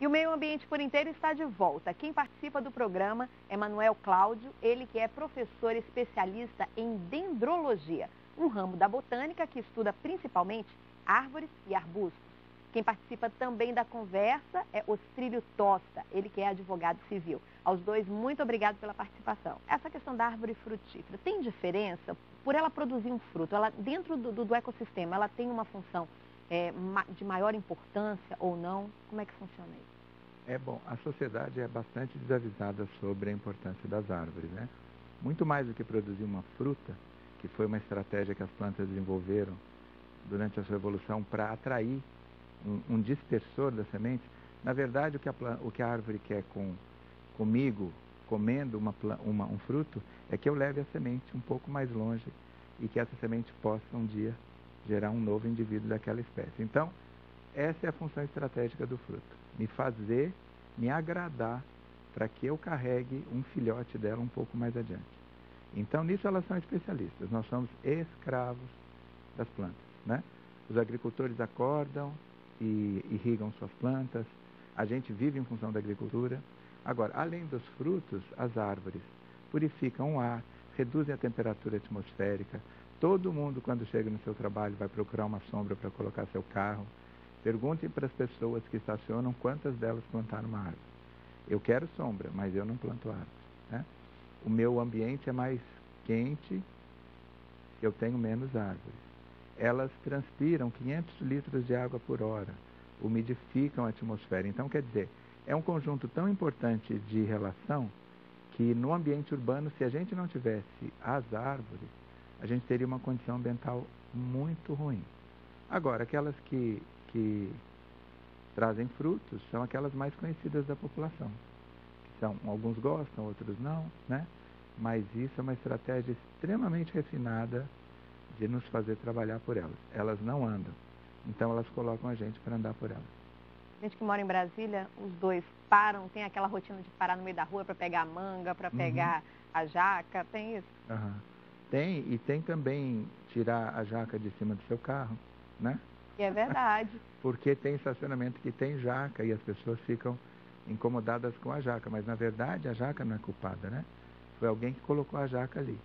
E o Meio Ambiente por Inteiro está de volta. Quem participa do programa é Manuel Cláudio, ele que é professor especialista em dendrologia, um ramo da botânica que estuda principalmente árvores e arbustos. Quem participa também da conversa é Ostrílio Tosta, ele que é advogado civil. Aos dois, muito obrigado pela participação. Essa questão da árvore frutífera, tem diferença? Por ela produzir um fruto, ela, dentro do ecossistema, ela tem uma função de maior importância ou não? Como é que funciona isso? Bom, a sociedade é bastante desavisada sobre a importância das árvores, né? Muito mais do que produzir uma fruta, que foi uma estratégia que as plantas desenvolveram durante a sua evolução para atrair um dispersor das sementes. Na verdade, o que a árvore quer comigo, comendo um fruto, é que eu leve a semente um pouco mais longe e que essa semente possa um dia gerar um novo indivíduo daquela espécie. Então, essa é a função estratégica do fruto. Me agradar para que eu carregue um filhote dela um pouco mais adiante. Então, nisso elas são especialistas. Nós somos escravos das plantas, né? Os agricultores acordam e irrigam suas plantas. A gente vive em função da agricultura. Agora, além dos frutos, as árvores purificam o ar, reduzem a temperatura atmosférica. Todo mundo, quando chega no seu trabalho, vai procurar uma sombra para colocar seu carro. Perguntem para as pessoas que estacionam quantas delas plantaram uma árvore. Eu quero sombra, mas eu não planto árvore, né? O meu ambiente é mais quente, eu tenho menos árvores. Elas transpiram 500 litros de água por hora, umidificam a atmosfera. Então, quer dizer, é um conjunto tão importante de relação que no ambiente urbano, se a gente não tivesse as árvores, a gente teria uma condição ambiental muito ruim. Agora, aquelas que trazem frutos são aquelas mais conhecidas da população. Alguns gostam, outros não, né? Mas isso é uma estratégia extremamente refinada de nos fazer trabalhar por elas. Elas não andam, então elas colocam a gente para andar por elas. A gente que mora em Brasília, os dois param, tem aquela rotina de parar no meio da rua para pegar a manga, para pegar a jaca, tem isso? Tem, e tem também tirar a jaca de cima do seu carro, né? E é verdade. Porque tem estacionamento que tem jaca e as pessoas ficam incomodadas com a jaca, mas na verdade a jaca não é culpada, né? Foi alguém que colocou a jaca ali.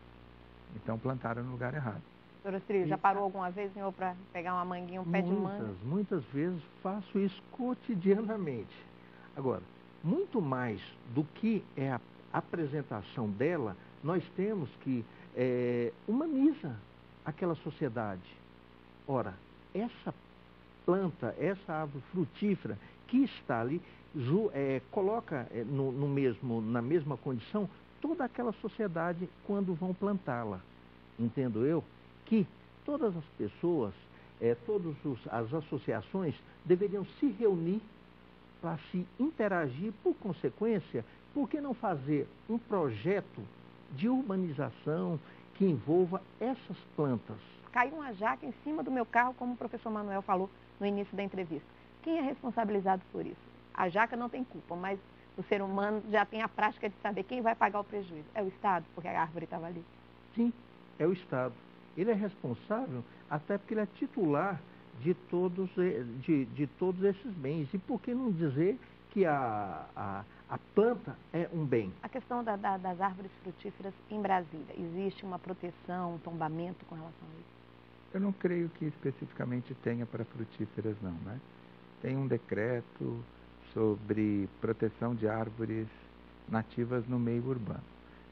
Então plantaram no lugar errado. Doutor Ostrílio, já parou alguma vez, senhor, para pegar uma manguinha, um pé de manga? Muitas vezes faço isso cotidianamente. Agora, muito mais do que é a apresentação dela, nós temos que humanizar aquela sociedade. Ora, essa planta, essa árvore frutífera que está ali, coloca na mesma condição toda aquela sociedade quando vão plantá-la. Entendo eu que todas as pessoas, as associações deveriam se reunir para se interagir. Por consequência, por que não fazer um projeto de urbanização que envolva essas plantas? Caiu uma jaca em cima do meu carro, como o professor Manuel falou no início da entrevista. Quem é responsabilizado por isso? A jaca não tem culpa, mas o ser humano já tem a prática de saber quem vai pagar o prejuízo. É o Estado, porque a árvore estava ali? Sim, é o Estado. Ele é responsável até porque ele é titular de todos esses bens. E por que não dizer que a planta é um bem? A questão das árvores frutíferas em Brasília, existe uma proteção, um tombamento com relação a isso? Eu não creio que especificamente tenha para frutíferas, não, né? Tem um decreto sobre proteção de árvores nativas no meio urbano.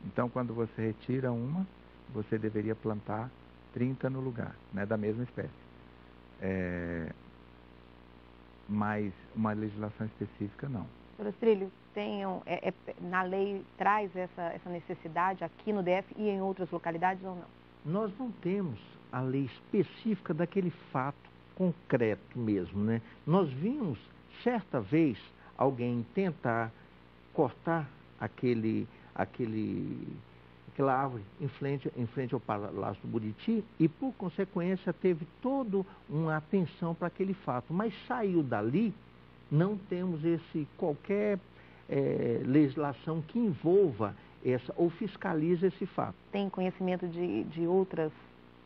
Então, quando você retira uma, você deveria plantar 30 no lugar, né, da mesma espécie. Mas uma legislação específica, não. Doutor Ostrílio, na lei traz essa necessidade aqui no DF e em outras localidades ou não? Nós não temos a lei específica daquele fato concreto mesmo, né? Nós vimos, certa vez, alguém tentar cortar aquela árvore em frente ao Palácio do Buriti e, por consequência, teve toda uma atenção para aquele fato. Mas saiu dali, não temos qualquer legislação que envolva ou fiscalize esse fato. Tem conhecimento de outras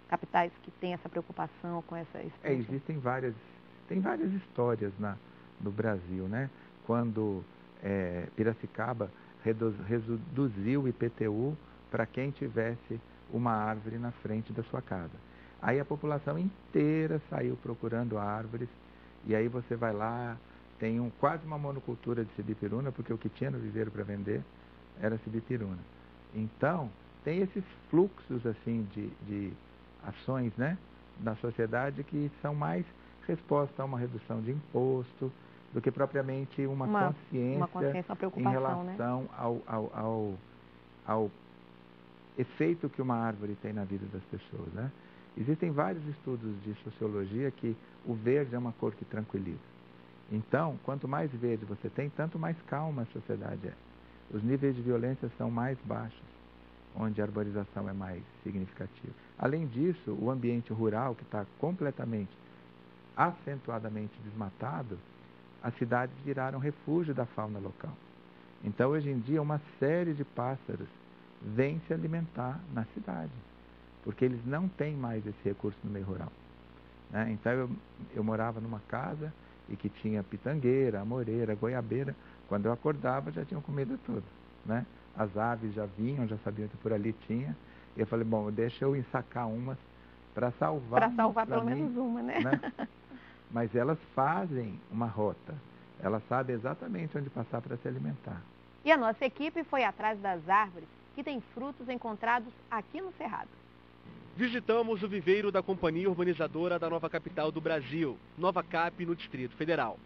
capitais que têm essa preocupação com essa espécie? Tem várias histórias no Brasil, né? quando Piracicaba reduziu o IPTU para quem tivesse uma árvore na frente da sua casa. Aí a população inteira saiu procurando árvores, e aí você vai lá, tem quase uma monocultura de sibipiruna, porque o que tinha no viveiro para vender era sibipiruna. Então, tem esses fluxos assim de ações, né, na sociedade que são mais resposta a uma redução de imposto do que propriamente uma consciência uma preocupação, em relação, né, ao efeito que uma árvore tem na vida das pessoas, né? Existem vários estudos de sociologia que o verde é uma cor que tranquiliza. Então, quanto mais verde você tem, tanto mais calma a sociedade é. Os níveis de violência são mais baixos, onde a arborização é mais significativa. Além disso, o ambiente rural, que está completamente, acentuadamente desmatado, as cidades viraram refúgio da fauna local. Então, hoje em dia, uma série de pássaros vêm se alimentar na cidade, porque eles não têm mais esse recurso no meio rural, né? Então, eu morava numa casa e que tinha pitangueira, amoreira, goiabeira. Quando eu acordava, já tinham comido tudo, né? As aves já vinham, já sabiam que por ali tinha. E eu falei, bom, deixa eu ensacar umas para salvar. Para salvar pelo menos uma, né? Mas elas fazem uma rota. Elas sabem exatamente onde passar para se alimentar. E a nossa equipe foi atrás das árvores que têm frutos encontrados aqui no Cerrado. Visitamos o viveiro da Companhia Urbanizadora da nova capital do Brasil, Nova Cap, no Distrito Federal.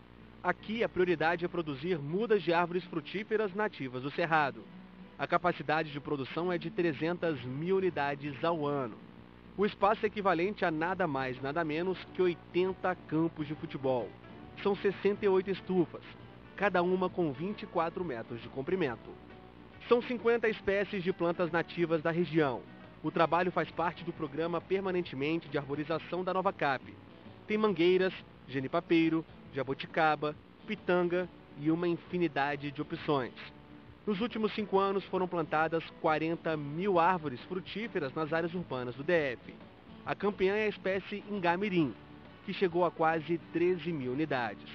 Aqui a prioridade é produzir mudas de árvores frutíferas nativas do Cerrado. A capacidade de produção é de 300 mil unidades ao ano. O espaço é equivalente a nada mais, nada menos que 80 campos de futebol. São 68 estufas, cada uma com 24 metros de comprimento. São 50 espécies de plantas nativas da região. O trabalho faz parte do programa permanentemente de arborização da Nova Cap. Tem mangueiras, genipapeiro, jabuticaba, pitanga e uma infinidade de opções. Nos últimos 5 anos foram plantadas 40 mil árvores frutíferas nas áreas urbanas do DF. A campeã é a espécie ingá-mirim, que chegou a quase 13 mil unidades.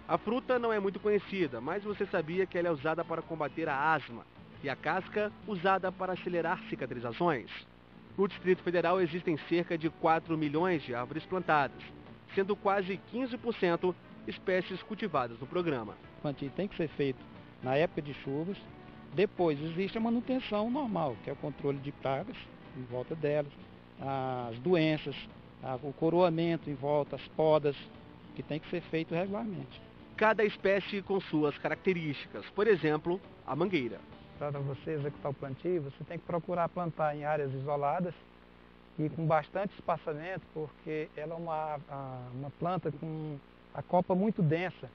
A fruta não é muito conhecida, mas você sabia que ela é usada para combater a asma e a casca usada para acelerar cicatrizações? No Distrito Federal existem cerca de 4 milhões de árvores plantadas, sendo quase 15% espécies cultivadas no programa. O plantio tem que ser feito na época de chuvas. Depois existe a manutenção normal, que é o controle de pragas em volta delas, as doenças, o coroamento em volta, as podas, que tem que ser feito regularmente. Cada espécie com suas características, por exemplo, a mangueira. Para você executar o plantio, você tem que procurar plantar em áreas isoladas e com bastante espaçamento, porque ela é uma planta com a copa muito densa.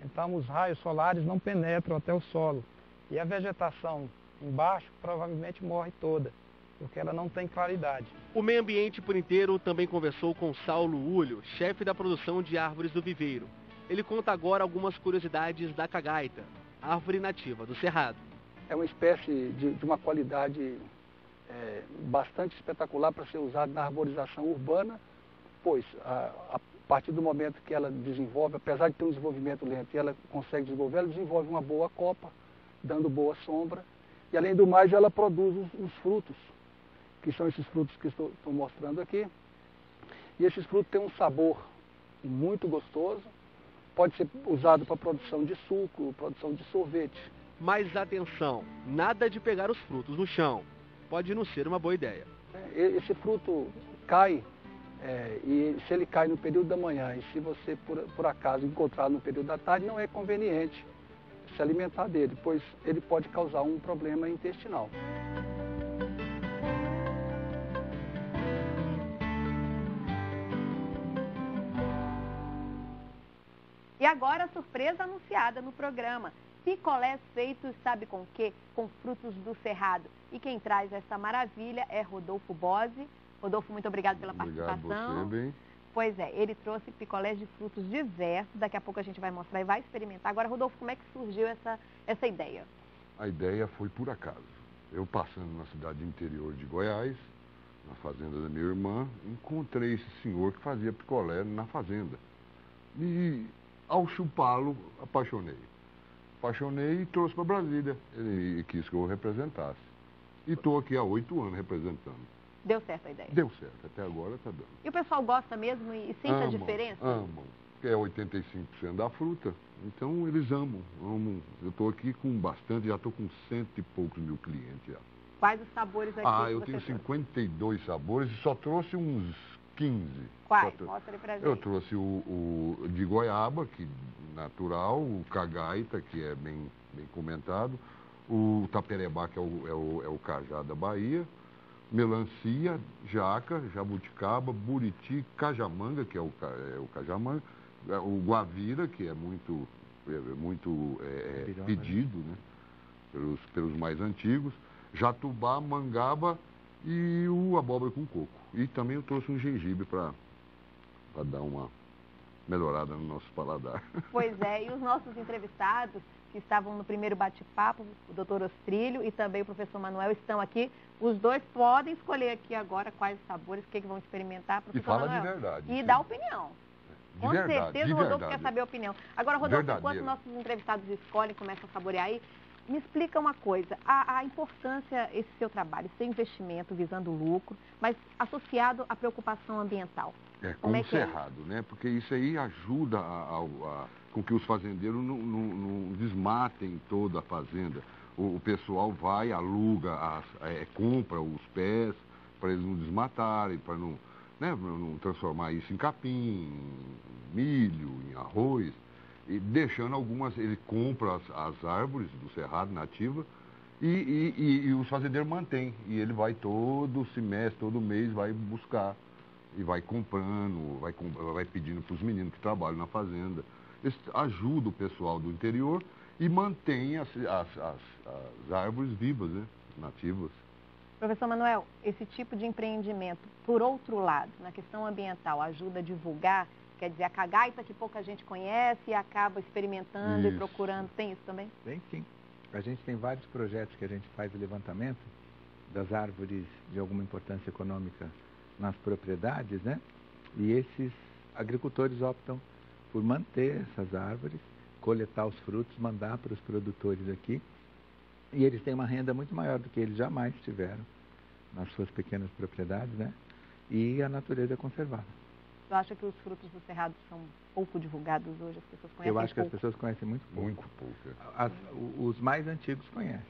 Então os raios solares não penetram até o solo. E a vegetação embaixo provavelmente morre toda, porque ela não tem claridade. O meio ambiente por inteiro também conversou com Saulo Ulho, chefe da produção de árvores do viveiro. Ele conta agora algumas curiosidades da cagaita, árvore nativa do Cerrado. É uma espécie de uma qualidade bastante espetacular para ser usada na arborização urbana, pois a partir do momento que ela desenvolve, apesar de ter um desenvolvimento lento e ela consegue desenvolver, ela desenvolve uma boa copa, dando boa sombra, e além do mais ela produz os frutos, que são esses frutos que estou mostrando aqui. E esses frutos têm um sabor muito gostoso, pode ser usado para produção de suco, produção de sorvete. Mas atenção, nada de pegar os frutos no chão, pode não ser uma boa ideia. Esse fruto cai, e se ele cai no período da manhã, e se você por acaso encontrar no período da tarde, não é conveniente se alimentar dele, pois ele pode causar um problema intestinal. E agora a surpresa anunciada no programa. Picolés feitos, sabe com o quê? Com frutos do Cerrado. E quem traz essa maravilha é Rodolfo Bose. Rodolfo, muito obrigado pela participação. Obrigado você, bem. Pois é, ele trouxe picolés de frutos diversos. Daqui a pouco a gente vai mostrar e vai experimentar. Agora, Rodolfo, como é que surgiu essa ideia? A ideia foi por acaso. Eu passando na cidade interior de Goiás, na fazenda da minha irmã, encontrei esse senhor que fazia picolé na fazenda. E ao chupá-lo, apaixonei. apaixonei e trouxe para Brasília. Ele quis que eu representasse. E estou aqui há 8 anos representando. Deu certo a ideia? Deu certo, até agora está dando. E o pessoal gosta mesmo e sente a diferença? Amam, porque é 85% da fruta, então eles amam. Eu estou aqui com bastante, já estou com 100 e poucos mil clientes já. Quais os sabores aqui que eu você tenho trouxe? 52 sabores e só trouxe uns 15. Quais? Mostra aí pra gente. Eu trouxe o de goiaba, que natural, o cagaita, que é bem comentado, o taperebá, que é o cajá da Bahia, melancia, jaca, jabuticaba, buriti, cajamanga, que é o cajamanga, o guavira, que é muito pedido, né, pelos mais antigos, jatubá, mangaba e o abóbora com coco. E também eu trouxe um gengibre para dar uma melhorada no nosso paladar. Pois é, e os nossos entrevistados que estavam no primeiro bate-papo, o doutor Ostrílio e também o professor Manuel, estão aqui. Os dois podem escolher aqui agora quais sabores, o que vão experimentar, professor E fala Manuel. de verdade. E sim. dá opinião. De Com verdade, certeza de o Rodolfo verdade. quer saber a opinião. Agora, Rodolfo, enquanto Verdadeiro. nossos entrevistados escolhem, começam a saborear aí, me explica uma coisa, a importância, esse seu trabalho, seu investimento visando lucro, mas associado à preocupação ambiental. Como é que é cerrado, né? Porque isso aí ajuda com que os fazendeiros não desmatem toda a fazenda. O pessoal vai, aluga, compra os pés para eles não desmatarem, para não transformar isso em capim, em milho, em arroz. E deixando algumas, ele compra as árvores do cerrado nativa e os fazendeiros mantêm. E ele vai todo semestre, todo mês, vai buscar e vai comprando, vai pedindo para os meninos que trabalham na fazenda. Isso ajuda o pessoal do interior e mantém as árvores vivas, né, nativas. Professor Manuel, esse tipo de empreendimento, por outro lado, na questão ambiental, ajuda a divulgar, quer dizer, a cagaita que pouca gente conhece e acaba experimentando e procurando, tem isso também? Tem sim. A gente tem vários projetos que a gente faz de levantamento das árvores de alguma importância econômica nas propriedades, né? E esses agricultores optam por manter essas árvores, coletar os frutos, mandar para os produtores aqui. E eles têm uma renda muito maior do que eles jamais tiveram nas suas pequenas propriedades, né? E a natureza é conservada. Você acha que os frutos do cerrado são pouco divulgados hoje? As pessoas conhecem Eu acho que pouco? as pessoas conhecem muito pouco. Muito pouco. Os mais antigos conhecem,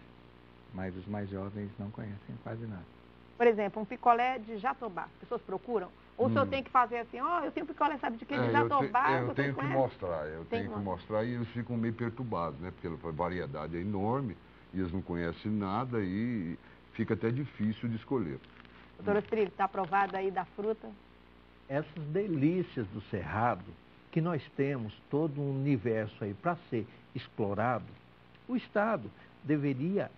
mas os mais jovens não conhecem quase nada. Por exemplo, um picolé de jatobá, as pessoas procuram? Ou o senhor tem que fazer assim, eu tenho picolé, sabe de quê? De jatobá, eu tenho que mostrar, Tem que mostrar e eles ficam meio perturbados, né? Porque a variedade é enorme e eles não conhecem nada e fica até difícil de escolher. Doutor Ostrílio, está aprovado aí da fruta? Essas delícias do cerrado, que nós temos todo um universo aí para ser explorado, o Estado deveria,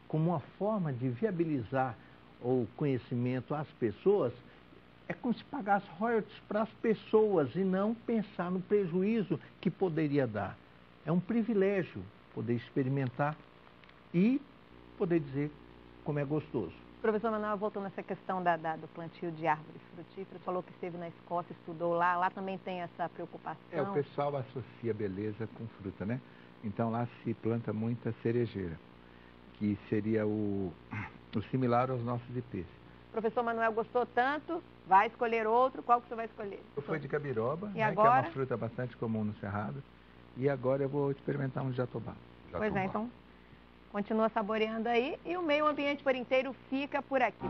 como uma forma de viabilizar o conhecimento às pessoas, é como se pagasse royalties para as pessoas e não pensar no prejuízo que poderia dar. É um privilégio poder experimentar e poder dizer como é gostoso. Professor Manuel, voltando nessa questão do plantio de árvores frutíferas, falou que esteve na Escócia, estudou lá também tem essa preocupação? O pessoal associa beleza com fruta, né? Então lá se planta muita cerejeira, que seria o similar aos nossos ipês. Professor Manuel gostou tanto, vai escolher outro, qual que você vai escolher? Eu fui de gabiroba, e né, agora? que é uma fruta bastante comum no cerrado, e agora eu vou experimentar um de jatobá. Pois é, então continua saboreando aí e o meio ambiente por inteiro fica por aqui.